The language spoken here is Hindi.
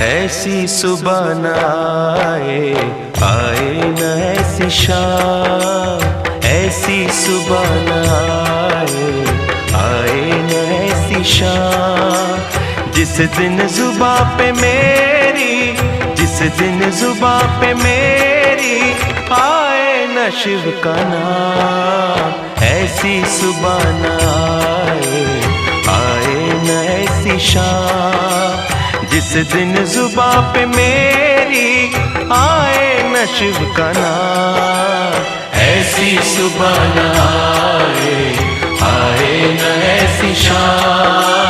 ऐसी सुबह न आए, आए न ऐसी शाम। ऐसी सुबह न आए, आए न ऐसी शाम। जिस दिन जुबां पे मेरी, जिस दिन जुबां पे मेरी आए न शिव का नाम। ऐसी सुबह न आए, आए न ऐसी शाम। जिस दिन जुबां पे मेरी आए न शिव का नाम। ऐसी सुबह न आए, आए न ऐसी शाम।